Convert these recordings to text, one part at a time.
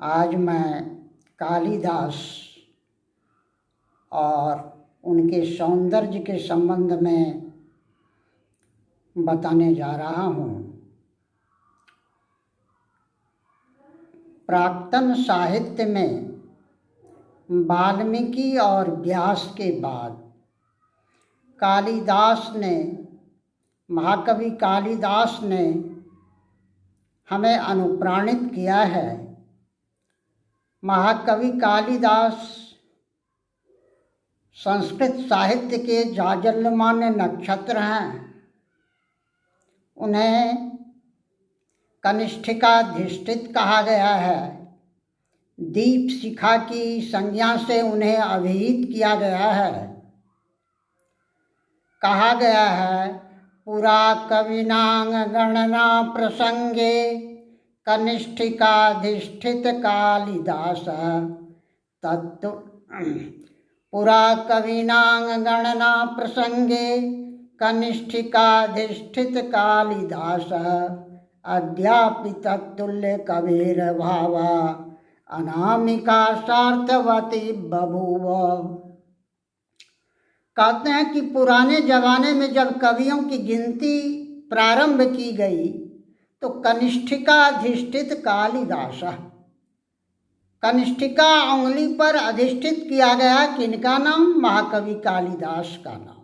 आज मैं कालिदास और उनके सौंदर्य के संबंध में बताने जा रहा हूँ। प्राक्तन साहित्य में वाल्मीकि और व्यास के बाद महाकवि कालिदास ने हमें अनुप्राणित किया है। महाकवि कालिदास संस्कृत साहित्य के जाज्वल्यमान नक्षत्र हैं। उन्हें कनिष्ठिकाधिष्ठित कहा गया है। दीप शिखा की संज्ञा से उन्हें अभिहित किया गया है। कहा गया है, पुरा कविनांग गणना प्रसंगे कनिष्ठिकाधिष्ठित कालिदास तत्व। पुरा कविनांग गणना प्रसंगे कनिष्ठिकाधिष्ठित कालिदास अद्यापि तत्तुल्य कबीर भावा अनामिका सार्थवती बभूव। कहते हैं कि पुराने जमाने में जब कवियों की गिनती प्रारंभ की गई तो कनिष्ठिकाधिष्ठित कालिदास, कनिष्ठिका उंगली पर अधिष्ठित किया गया। किनका नाम? महाकवि कालिदास का नाम।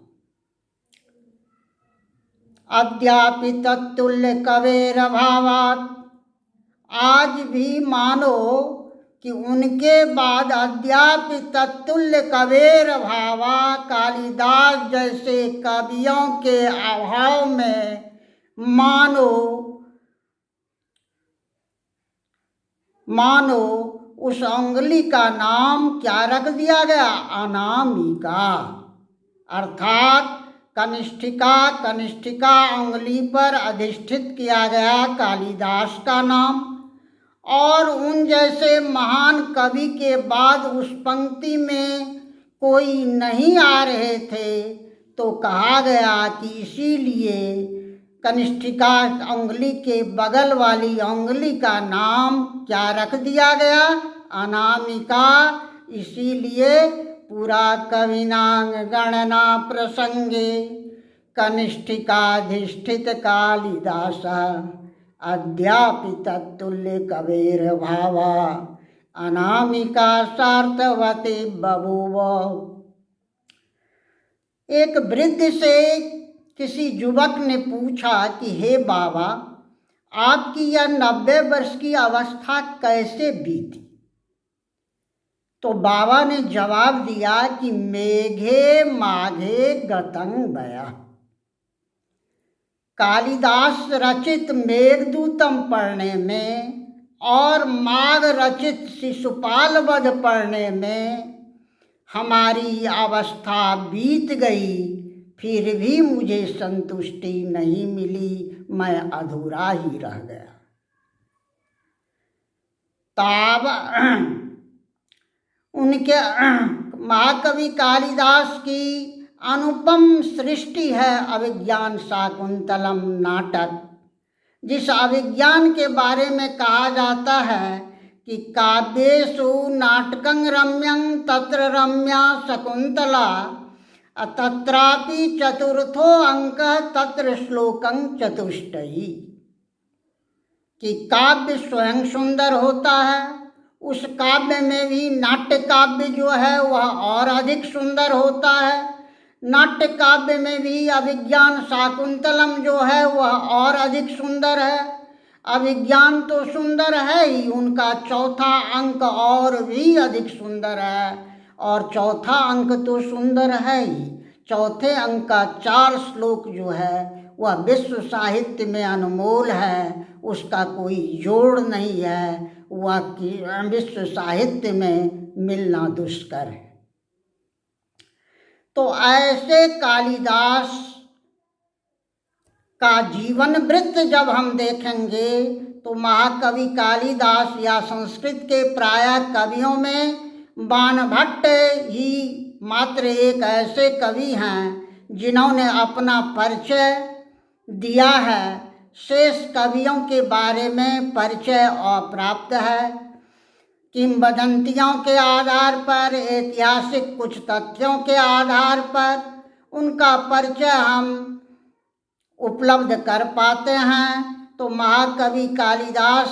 अद्यापि तत्तुल्य कबीर भावात्, आज भी मानो कि उनके बाद अद्यापि तत्तुल्य कबीर भावा, कालिदास जैसे कवियों के अभाव में मानो उस उंगली का नाम क्या रख दिया गया? अनामिका। अर्थात कनिष्ठिका उंगली पर अधिष्ठित किया गया कालिदास का नाम। और उन जैसे महान कवि के बाद उस पंक्ति में कोई नहीं आ रहे थे, तो कहा गया कि इसीलिए कनिष्ठिका उंगली के बगल वाली उंगली का नाम क्या रख दिया गया? अनामिका। इसीलिए पुरा कविनांग गणना प्रसंगे कनिष्ठिकाधिष्ठित कालिदास अद्यापि तत्तुल्य कबीर भावा अनामिका सार्थवती बभूव। एक वृद्ध से किसी युवक ने पूछा कि हे बाबा, आपकी यह 90 वर्ष की अवस्था कैसे बीती? तो बाबा ने जवाब दिया कि मेघे माघे गतं बया। कालिदास रचित मेघदूतम पढ़ने में और माघ रचित शिशुपाल वध पढ़ने में हमारी अवस्था बीत गई, फिर भी मुझे संतुष्टि नहीं मिली, मैं अधूरा ही रह गया। तब उनके महाकवि कालिदास की अनुपम सृष्टि है अभिज्ञान शाकुंतलम नाटक, जिस अभिज्ञान के बारे में कहा जाता है कि काव्येषु नाटकं रम्यं तत्र रम्या शकुंतला तत्रापि चतुर्थो अंक तत्र श्लोकं चतुष्टयी। कि काव्य स्वयं सुंदर होता है, उस काव्य में भी नाट्य काव्य जो है वह और अधिक सुंदर होता है। नाट्य काव्य में भी अभिज्ञान शाकुंतलम जो है वह और अधिक सुंदर है। अभिज्ञान तो सुंदर है ही, उनका चौथा अंक और भी अधिक सुंदर है। और चौथा अंक तो सुंदर है ही, चौथे अंक का 4 श्लोक जो है वह विश्व साहित्य में अनमोल है, उसका कोई जोड़ नहीं है, वह विश्व साहित्य में मिलना दुष्कर है। तो ऐसे कालिदास का जीवन वृत्त जब हम देखेंगे तो महाकवि कालिदास या संस्कृत के प्राय कवियों में बाणभट्ट ही मात्र एक ऐसे कवि हैं जिन्होंने अपना परिचय दिया है। शेष कवियों के बारे में परिचय अप्राप्त है। किंवदंतियों के आधार पर, ऐतिहासिक कुछ तथ्यों के आधार पर उनका परिचय हम उपलब्ध कर पाते हैं। तो महाकवि कालिदास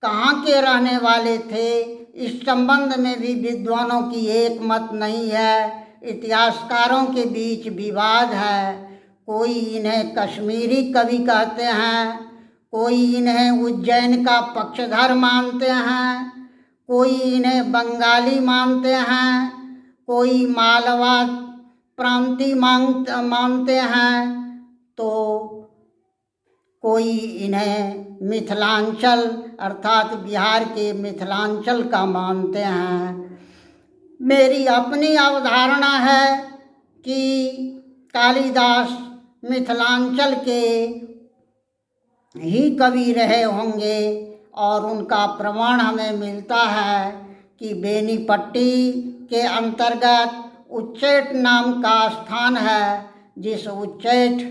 कहाँ के रहने वाले थे, इस संबंध में भी विद्वानों की एक मत नहीं है। इतिहासकारों के बीच विवाद है। कोई इन्हें कश्मीरी कवि कहते हैं, कोई इन्हें उज्जैन का पक्षधर मानते हैं, कोई इन्हें बंगाली मानते हैं, कोई मालवा प्रांतीय मानते हैं, तो कोई इन्हें मिथिलांचल अर्थात बिहार के मिथिलांचल का मानते हैं। मेरी अपनी अवधारणा है कि कालिदास मिथिलांचल के ही कवि रहे होंगे और उनका प्रमाण हमें मिलता है कि बेनीपट्टी के अंतर्गत उच्चैठ नाम का स्थान है, जिस उच्चैठ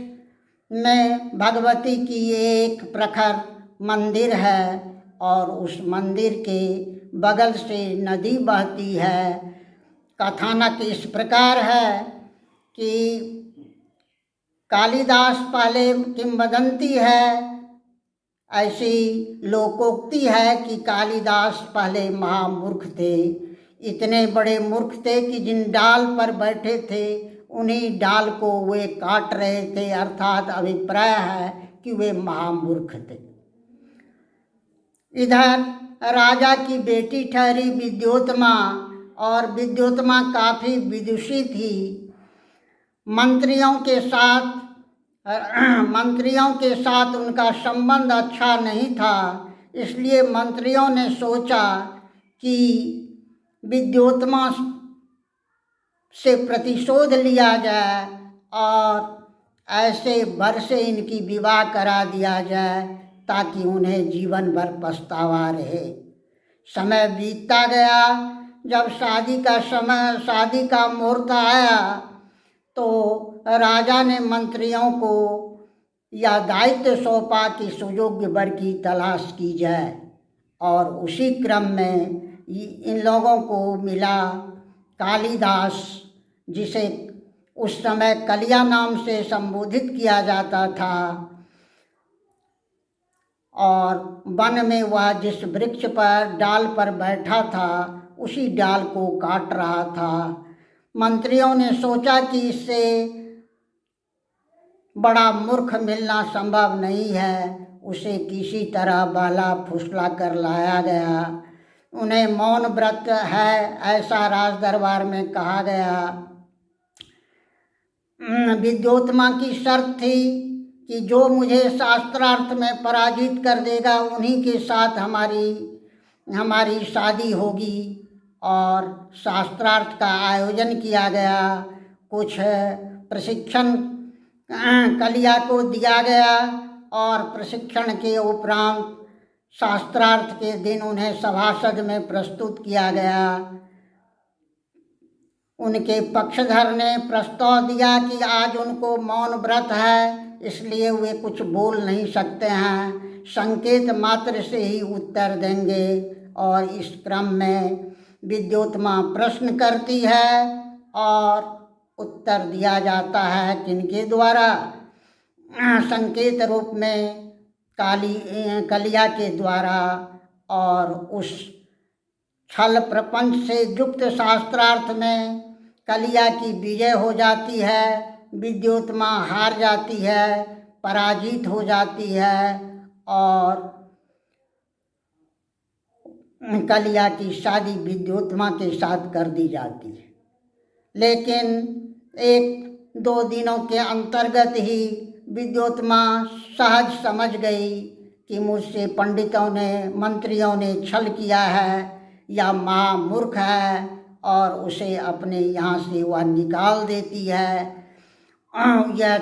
में भगवती की एक प्रखर मंदिर है और उस मंदिर के बगल से नदी बहती है। कथानक इस प्रकार है कि कालिदास पहले किंवदंती है, ऐसी लोकोक्ति है कि कालिदास पहले महामूर्ख थे। इतने बड़े मूर्ख थे कि जिन डाल पर बैठे थे उन्हीं डाल को वे काट रहे थे, अर्थात अभिप्राय है कि वे महामूर्ख थे। इधर राजा की बेटी ठहरी विद्योत्मा, और विद्योत्मा काफ़ी विदुषी थी। मंत्रियों के साथ उनका संबंध अच्छा नहीं था, इसलिए मंत्रियों ने सोचा कि विद्योत्मा से प्रतिशोध लिया जाए और ऐसे वर से इनकी विवाह करा दिया जाए ताकि उन्हें जीवन भर पछतावा रहे। समय बीतता गया। जब शादी का मुहूर्त आया तो राजा ने मंत्रियों को यह दायित्व सौंपा कि सुयोग्य वर की तलाश की जाए, और उसी क्रम में इन लोगों को मिला कालिदास, जिसे उस समय कलिया नाम से संबोधित किया जाता था, और वन में वह जिस वृक्ष पर डाल पर बैठा था उसी डाल को काट रहा था। मंत्रियों ने सोचा कि इससे बड़ा मूर्ख मिलना संभव नहीं है। उसे किसी तरह बहला फुसला कर लाया गया। उन्हें मौन व्रत है ऐसा राज दरबार में कहा गया। विद्योत्मा की शर्त थी कि जो मुझे शास्त्रार्थ में पराजित कर देगा उन्हीं के साथ हमारी शादी होगी, और शास्त्रार्थ का आयोजन किया गया। कुछ प्रशिक्षण कलिया को दिया गया और प्रशिक्षण के उपरांत शास्त्रार्थ के दिन उन्हें सभासद में प्रस्तुत किया गया। उनके पक्षधर ने प्रस्ताव दिया कि आज उनको मौन व्रत है, इसलिए वे कुछ बोल नहीं सकते हैं, संकेत मात्र से ही उत्तर देंगे। और इस क्रम में विद्योत्मा प्रश्न करती है और उत्तर दिया जाता है किनके द्वारा, संकेत रूप में कलिया के द्वारा। और उस छल प्रपंच से युक्त शास्त्रार्थ में कलिया की विजय हो जाती है, विद्योत्मा हार जाती है, पराजित हो जाती है, और कलिया की शादी विद्योत्मा के साथ कर दी जाती है। लेकिन 1-2 दिनों के अंतर्गत ही विद्योत्मा सहज समझ गई कि मुझसे पंडितों ने मंत्रियों ने छल किया है, या माँ मूर्ख है, और उसे अपने यहाँ से वह निकाल देती है। यह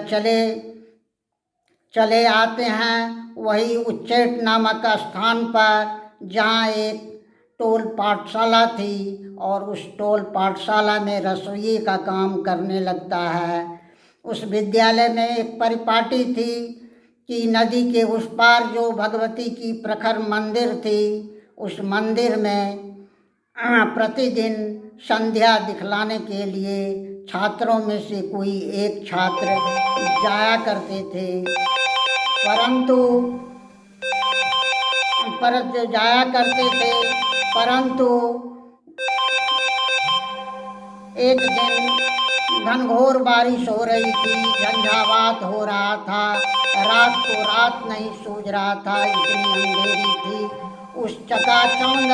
चले आते हैं वही उच्चैठ नामक स्थान पर जहाँ एक टोल पाठशाला थी, और उस टोल पाठशाला में रसोई का काम करने लगता है। उस विद्यालय में एक परिपाटी थी कि नदी के उस पार जो भगवती की प्रखर मंदिर थी, उस मंदिर में प्रतिदिन संध्या दिखलाने के लिए छात्रों में से कोई एक छात्र जाया करते थे, परंतु एक दिन घनघोर बारिश हो रही थी, झंझावात हो रहा था, रात को रात नहीं सूझ रहा था, इतनी अंधेरी थी। उस चकाचौंध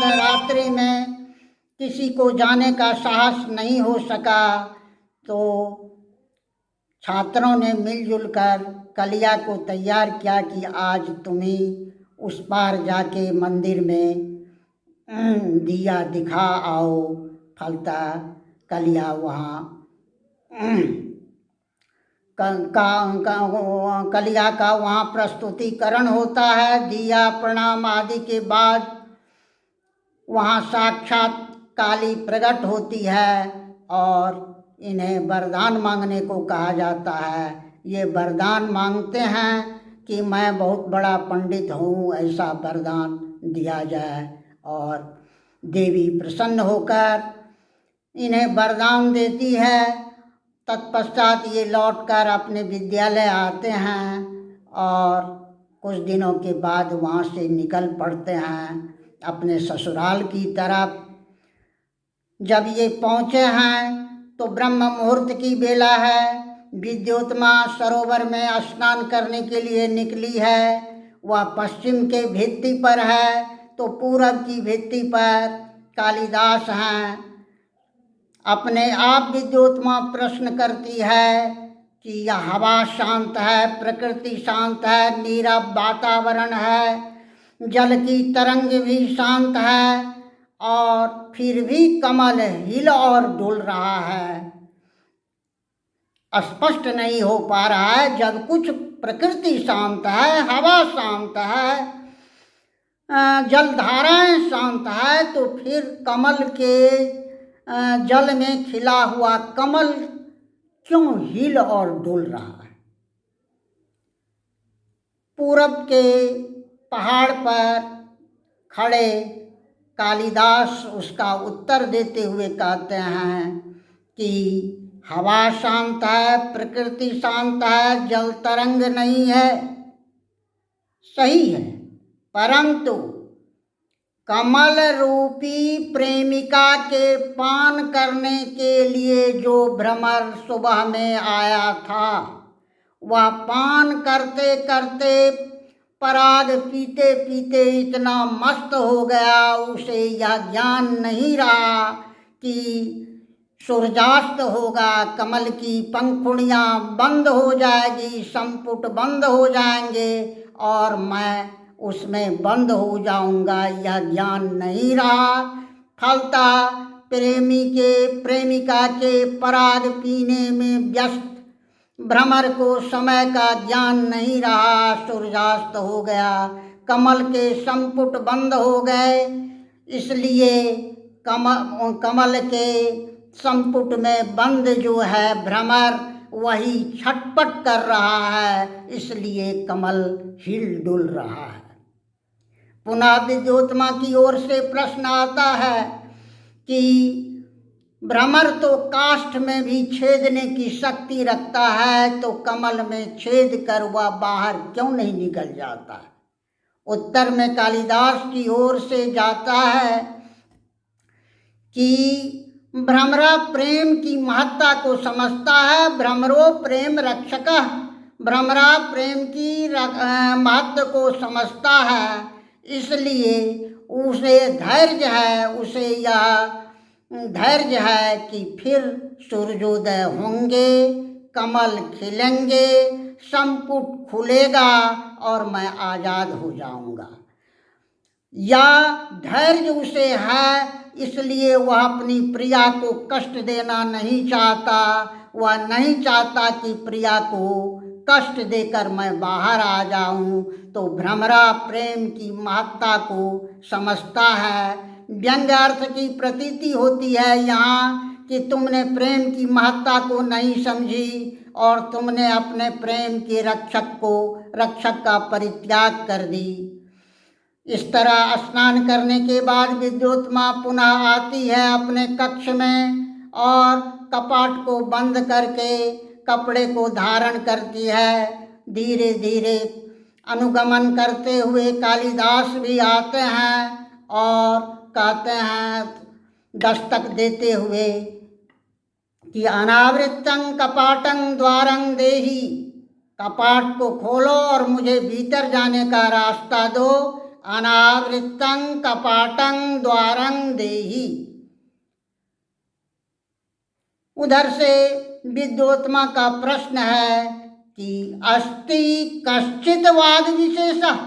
रात्रि में किसी को जाने का साहस नहीं हो सका, तो छात्रों ने मिलजुल कर कलिया को तैयार किया कि आज तुम्हें उस पार जाके मंदिर में दिया दिखा आओ। फलता कलिया वहाँ कलिया का वहाँ प्रस्तुतिकरण होता है। दिया प्रणाम आदि के बाद वहाँ साक्षात काली प्रकट होती है और इन्हें वरदान मांगने को कहा जाता है। ये वरदान मांगते हैं कि मैं बहुत बड़ा पंडित हूँ, ऐसा वरदान दिया जाए, और देवी प्रसन्न होकर इन्हें वरदान देती है। तत्पश्चात ये लौटकर अपने विद्यालय आते हैं और कुछ दिनों के बाद वहाँ से निकल पड़ते हैं अपने ससुराल की तरफ। जब ये पहुँचे हैं तो ब्रह्म मुहूर्त की बेला है। विद्योत्मा सरोवर में स्नान करने के लिए निकली है। वह पश्चिम के भित्ति पर है तो पूरब की भित्ति पर कालिदास हैं। अपने आप विद्योत्मा प्रश्न करती है कि यह हवा शांत है, प्रकृति शांत है, नीरव वातावरण है, जल की तरंग भी शांत है, और फिर भी कमल हिल और डुल रहा है, स्पष्ट नहीं हो पा रहा है। जब कुछ प्रकृति शांत है, हवा शांत है, जलधाराएं शांत है, तो फिर कमल के जल में खिला हुआ कमल क्यों हिल और डुल रहा है। पूरब के पहाड़ पर खड़े कालिदास उसका उत्तर देते हुए कहते हैं कि हवा शांत है, प्रकृति शांत है, जल तरंग नहीं है, सही है, परंतु कमल रूपी प्रेमिका के पान करने के लिए जो भ्रमर सुबह में आया था, वह पान करते करते पराग पीते पीते इतना मस्त हो गया, उसे यह ज्ञान नहीं रहा कि सूर्यास्त होगा, कमल की पंखुड़ियाँ बंद हो जाएगी, संपुट बंद हो जाएंगे और मैं उसमें बंद हो जाऊंगा, यह ज्ञान नहीं रहा। फलता प्रेमिका के पराग पीने में व्यस्त भ्रमर को समय का ज्ञान नहीं रहा। सूर्यास्त हो गया, कमल के संपुट बंद हो गए, इसलिए कमल के संपुट में बंद जो है भ्रमर, वही छटपट कर रहा है, इसलिए कमल हिल डुल रहा है। पुनः विद्योत्मा की ओर से प्रश्न आता है कि भ्रमर तो काष्ठ में भी छेदने की शक्ति रखता है, तो कमल में छेद कर वह बाहर क्यों नहीं निकल जाता है। उत्तर में कालिदास की ओर से जाता है कि भ्रमरा प्रेम की महत्ता को समझता है। भ्रमरो प्रेम रक्षकः, भ्रमरा प्रेम की महत्व को समझता है, इसलिए उसे यह धैर्य है कि फिर सूर्योदय होंगे, कमल खिलेंगे, संपुट खुलेगा और मैं आज़ाद हो जाऊंगा। या धैर्य उसे है, इसलिए वह अपनी प्रिया को कष्ट देना नहीं चाहता। वह नहीं चाहता कि प्रिया को कष्ट देकर मैं बाहर आ जाऊं। तो भ्रमरा प्रेम की महत्ता को समझता है। व्यंग्य अर्थ की प्रतीति होती है यहाँ कि तुमने प्रेम की महत्ता को नहीं समझी और तुमने अपने प्रेम के रक्षक का परित्याग कर दी। इस तरह स्नान करने के बाद विद्युत्मा पुनः आती है अपने कक्ष में और कपाट को बंद करके कपड़े को धारण करती है। धीरे धीरे अनुगमन करते हुए कालिदास भी आते हैं और कहते हैं दस्तक देते हुए कि अनावृतं कपाटं द्वारं देहि, कपाट को खोलो और मुझे भीतर जाने का रास्ता दो। अनावृतं कपाटं द्वारं देहि। उधर से विद्योत्मा का प्रश्न है कि अस्ति कश्चित् वाग विशेषः,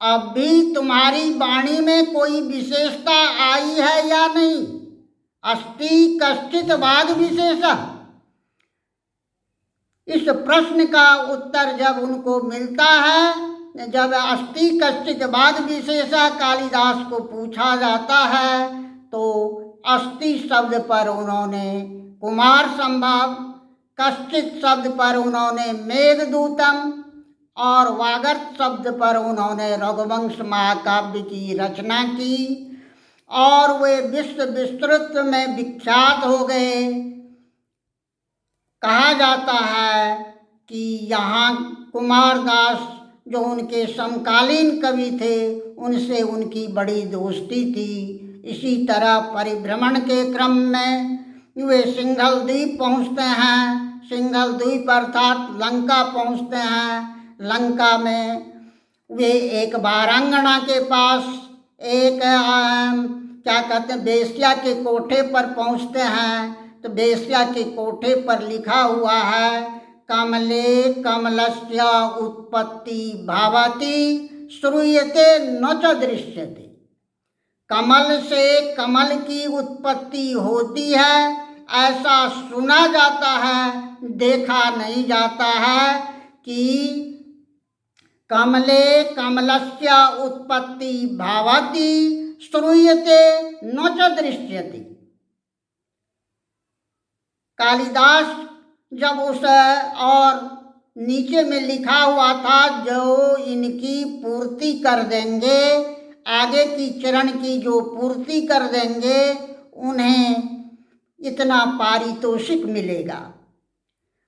अब भी तुम्हारी वाणी में कोई विशेषता आई है या नहीं? अस्ति कश्चित् वाग विशेषः। इस प्रश्न का उत्तर जब उनको मिलता है, जब अस्ति कश्चित् वाग विशेषः कालिदास को पूछा जाता है, तो अस्ति शब्द पर उन्होंने कुमार संभव, कश्चित् शब्द पर उन्होंने मेघदूतम और वागर्त शब्द पर उन्होंने रघुवंश महाकाव्य की रचना की और वे विश्व विस्तृत में विख्यात हो गए। कहा जाता है कि यहाँ कुमारदास जो उनके समकालीन कवि थे उनसे उनकी बड़ी दोस्ती थी। इसी तरह परिभ्रमण के क्रम में वे सिंघल द्वीप पहुँचते हैं। सिंघल द्वीप अर्थात लंका पहुँचते हैं। लंका में वे एक वारांगना के पास एक क्या कहते हैं वेश्या के कोठे पर पहुँचते हैं। तो वेश्या के कोठे पर लिखा हुआ है कमले कमलस्य उत्पत्ति भावति श्रूयते न च दृश्यते। कमल से कमल की उत्पत्ति होती है, ऐसा सुना जाता है, देखा नहीं जाता है कि कमले कमलस्य उत्पत्ति भावति श्रूयते न च दृश्यते। कालिदास जब उस और नीचे में लिखा हुआ था जो इनकी पूर्ति कर देंगे, आगे की चरण की जो पूर्ति कर देंगे उन्हें इतना पारितोषिक मिलेगा।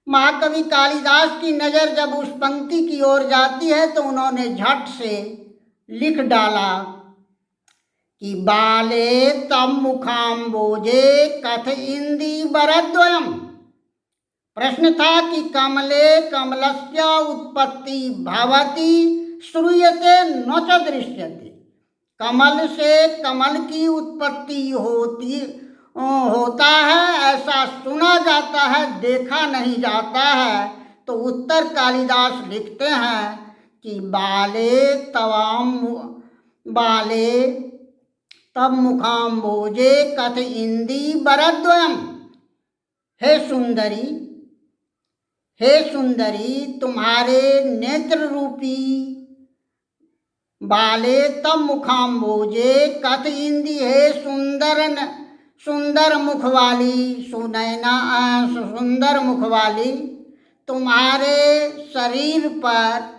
महाकवि कालिदास की नज़र जब उस पंक्ति की ओर जाती है तो उन्होंने झट से लिख डाला कि बाले तम मुखाम्बोजे कथ इंदी बरद्वयम्। प्रश्न था कि कमले कमलस्य उत्पत्ति भावति श्रूयते न च दृश्यते। कमल से कमल की उत्पत्ति होता है, ऐसा सुना जाता है, देखा नहीं जाता है। तो उत्तर कालिदास लिखते हैं कि बाले तब मुखाम्बोजे कथ इंदी बरद्वयम्। हे सुंदरी तुम्हारे नेत्र रूपी बाले तब मुखाम्बोजे कथ इंदी, हे सुंदर मुख वाली, सुंदर मुख वाली, तुम्हारे शरीर पर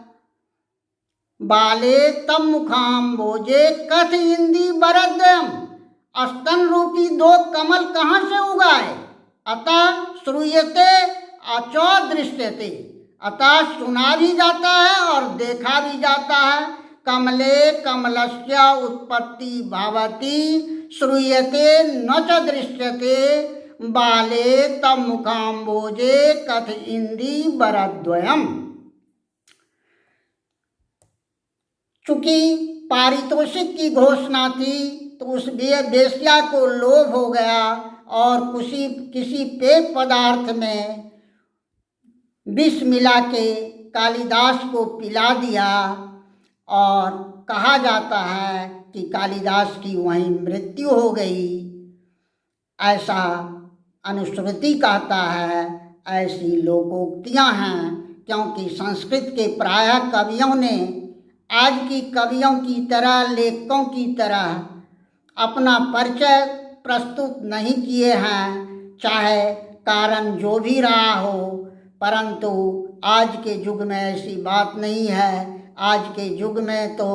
बाले तब मुखाम्बोजे कथ इंदी बरद्वयम्, स्तन रूपी दो कमल कहाँ से उगाए? अतः श्रूयते अचो दृश्यते, अतः सुना भी जाता है और देखा भी जाता है। कमले कमलस्य उत्पत्ति भावति श्रूयते न च दृश्यते, बाले तब मुखाम्बोजे कथ इंदी बरद्वयम्। चूंकि पारितोषिक की घोषणा थी तो उस वेश्या को लोभ हो गया और किसी पेय पदार्थ में विष मिला के कालिदास को पिला दिया और कहा जाता है कि कालिदास की वहीं मृत्यु हो गई। ऐसा अनुश्रुति कहता है, ऐसी लोकोक्तियाँ हैं। क्योंकि संस्कृत के प्रायः कवियों ने आज की कवियों की तरह, लेखकों की तरह अपना परिचय प्रस्तुत नहीं किए हैं, चाहे कारण जो भी रहा हो। परंतु आज के युग में ऐसी बात नहीं है। आज के युग में तो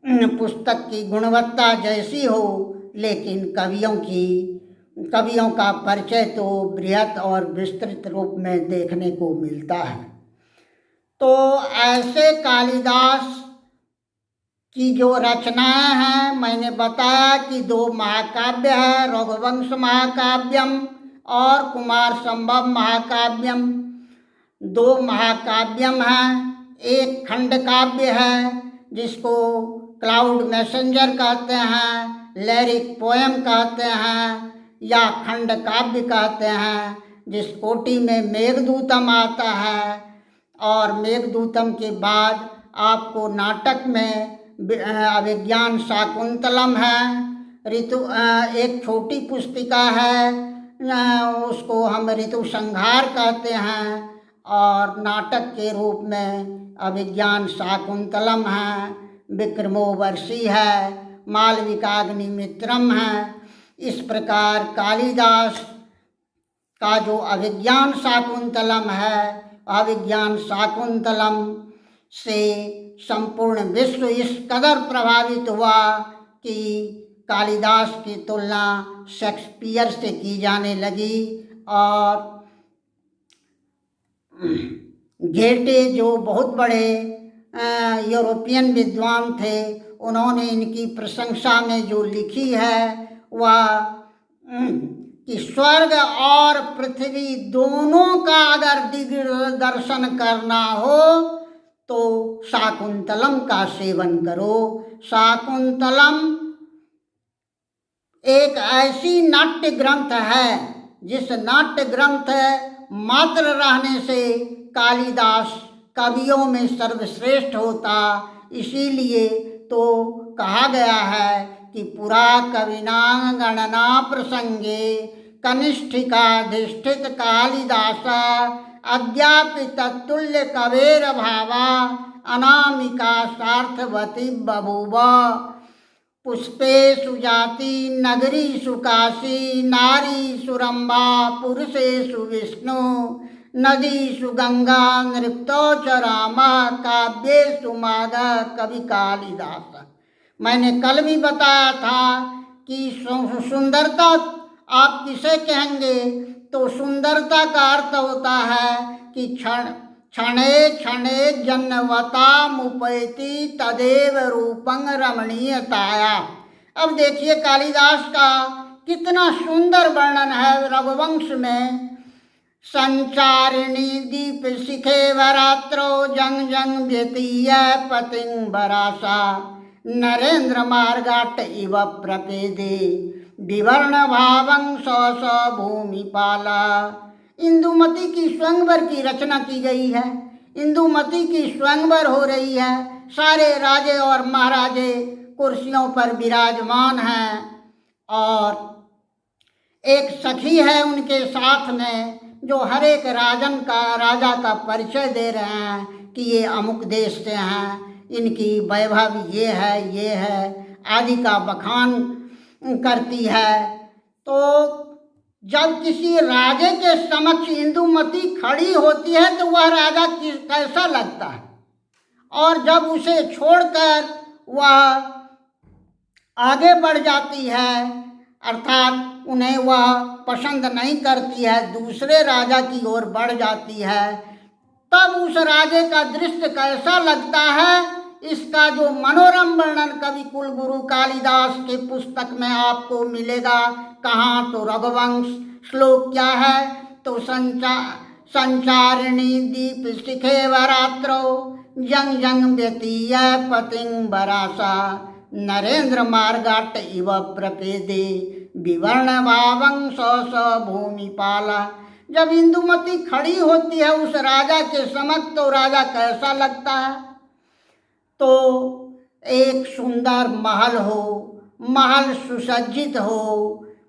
पुस्तक की गुणवत्ता जैसी हो, लेकिन कवियों का परिचय तो बृहत और विस्तृत रूप में देखने को मिलता है। तो ऐसे कालिदास की जो रचनाएं हैं, मैंने बताया कि 2 महाकाव्य है, रघुवंश महाकाव्यम और कुमार संभव महाकाव्यम। 2 महाकाव्यम हैं। एक खंड काव्य है जिसको क्लाउड मैसेंजर कहते हैं, लिरिक पोएम कहते हैं या खंड काव्य कहते हैं, जिस कोटि में मेघदूतम आता है। और मेघदूतम के बाद आपको नाटक में अभिज्ञान शाकुंतलम है। एक छोटी पुस्तिका है, उसको हम ऋतु संहार कहते हैं, और नाटक के रूप में अभिज्ञान शाकुंतलम है, विक्रमोर्वशी है, मालविकाग्निमित्रम है। इस प्रकार कालिदास का जो अभिज्ञान शाकुंतलम है, अभिज्ञान शाकुंतलम से संपूर्ण विश्व इस कदर प्रभावित हुआ कि कालिदास की तुलना शेक्सपियर से की जाने लगी। और गेटे जो बहुत बड़े यूरोपियन विद्वान थे, उन्होंने इनकी प्रशंसा में जो लिखी है वह कि स्वर्ग और पृथ्वी दोनों का अगर दिग्दर्शन करना हो तो शाकुंतलम का सेवन करो। शाकुंतलम एक ऐसी नाट्य ग्रंथ है जिस नाट्य ग्रंथ मात्र रहने से कालिदास कवियों में सर्वश्रेष्ठ होता। इसीलिए तो कहा गया है कि पुरा कविना गणना प्रसंगे कनिष्ठिकाधिष्ठित कालिदास अद्यापि तत्तुल्य कवेर भावा अनामिका सार्थवती बभूव। पुष्पेषु जाति नगरीषु काशी नारीषु रंभा पुरुषेषु विष्णु नदीषु गंगा नृप्तो च राम काव्येषु माघ कवि कालिदास। मैंने कल भी बताया था कि सुंदरता आप किसे कहेंगे, तो सुंदरता का अर्थ होता है कि क्षणे क्षणे जन्नवता मुपैति तदेव रूपं रमणीयताया। अब देखिए कालिदास का कितना सुंदर वर्णन है रघुवंश में। संचारिणी दीप शिखे वरात्रो जंग जंग व्यतीय पतिं बरासा नरेंद्र मार्गाट इव प्रपेदे विवर्ण भावं स भूमिपाला। इंदुमती की स्वयंवर की रचना की गई है। इंदुमती की स्वयंवर हो रही है। सारे राजे और महाराजे कुर्सियों पर विराजमान हैं और एक सखी है उनके साथ में, जो हर एक राजा का परिचय दे रहे हैं कि ये अमुक देश से हैं, इनकी वैभव ये है आदि का बखान करती है। तो जब किसी राजे के समक्ष इंदुमती खड़ी होती है तो वह राजा कैसा लगता है, और जब उसे छोड़कर वह आगे बढ़ जाती है, अर्थात उन्हें वह पसंद नहीं करती है, दूसरे राजा की ओर बढ़ जाती है, तब उस राजे का दृश्य कैसा लगता है, इसका जो मनोरम वर्णन कवि कुलगुरु कालिदास के पुस्तक में आपको मिलेगा। कहाँ तो रघुवंश। श्लोक क्या है, तो संचारिणी दीप शिखे वरात्रो जंग जंग व्यतीय पतिं बरासा नरेंद्र मार्गाट इव प्रपेदे विवर्ण भावं स भूमिपाला। जब इंदुमती खड़ी होती है उस राजा के समक्ष तो राजा कैसा लगता है, तो एक सुंदर महल हो, महल सुसज्जित हो,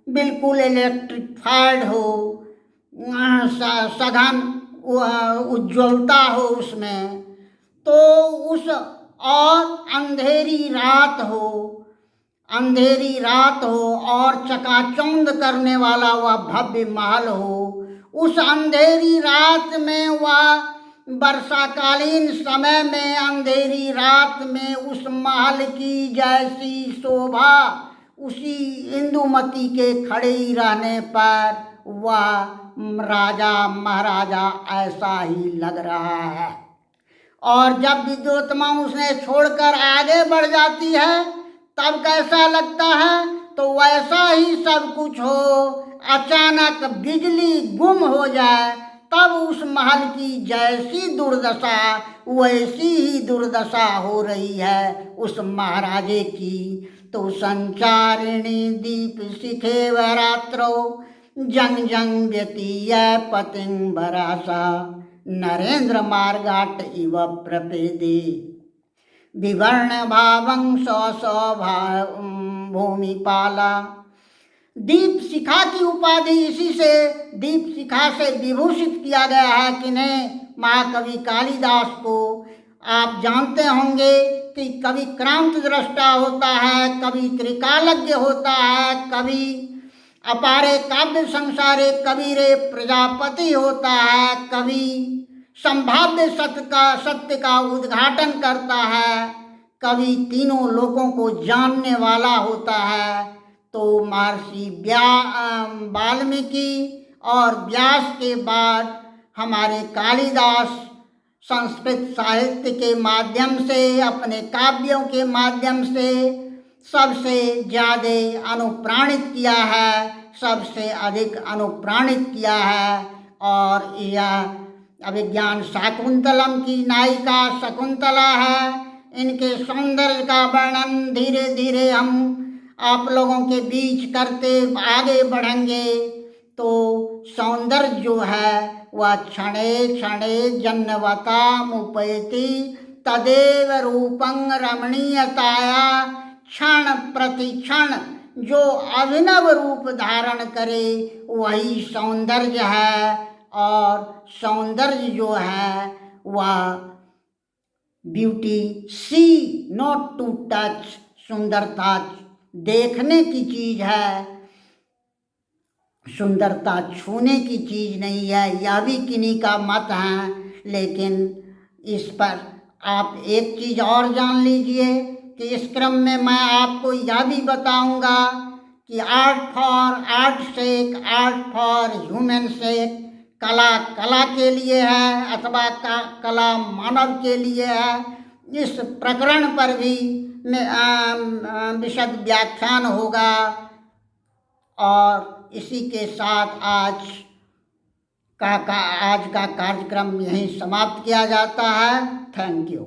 बिल्कुल इलेक्ट्रिफाइड हो, सघन उज्ज्वलता हो उसमें, तो उस और अंधेरी रात हो और चकाचौंध करने वाला वह भव्य महल हो। उस अंधेरी रात में वह वर्षाकालीन समय में अंधेरी रात में उस महल की जैसी शोभा उसी इंदुमती के खड़े ही रहने पर वह राजा महाराजा ऐसा ही लग रहा है। और जब विद्योत्तमा उसने छोड़कर आगे बढ़ जाती है तब कैसा लगता है? तो वैसा ही सब कुछ हो, अचानक बिजली गुम हो जाए तब उस महल की जैसी दुर्दशा वैसी ही दुर्दशा हो रही है उस महाराजे की। तो संचारिणी दीप शिखे वरात्रो जंग जंग व्यतीय पतिं भरासा नरेंद्र मार्गाट इव प्रपेदे विवर्ण भावं भूमिपाला। दीप शिखा की उपाधि इसी से दीप शिखा से विभूषित किया गया है कि नहीं। महाकवि कालिदास को आप जानते होंगे कि कवि क्रांत दृष्टा होता है, कवि त्रिकालज्ञ होता है, कवि अपारे काव्य संसारे कबीरे प्रजापति होता है, कवि संभाव्य सत्य का उद्घाटन करता है, कवि तीनों लोकों को जानने वाला होता है। तो महर्षि वाल्मीकि और व्यास के बाद हमारे कालिदास संस्कृत साहित्य के माध्यम से, अपने काव्यों के माध्यम से सबसे ज़्यादा अनुप्राणित किया है, सबसे अधिक अनुप्राणित किया है। और यह अभिज्ञान शाकुंतलम की नायिका शकुंतला है। इनके सौंदर्य का वर्णन धीरे धीरे हम आप लोगों के बीच करते आगे बढ़ेंगे। तो सौंदर्य जो है वह क्षणे क्षणे जन्नवता मुपैति तदेव रूपं रमणीयताया क्षण प्रति क्षण जो अभिनव रूप धारण करे वही सौंदर्य है। और सौंदर्य जो है वह beauty see not to touch, सुंदरता देखने की चीज़ है, सुंदरता छूने की चीज़ नहीं है। यह भी किन्हीं का मत है, लेकिन इस पर आप एक चीज़ और जान लीजिए कि इस क्रम में मैं आपको यह भी बताऊंगा कि art sake, art for human sake, कला के लिए है अथवा कला मानव के लिए है। इस प्रकरण पर भी विशद व्याख्यान होगा। और इसी के साथ आज का कार्यक्रम यहीं समाप्त किया जाता है। Thank you.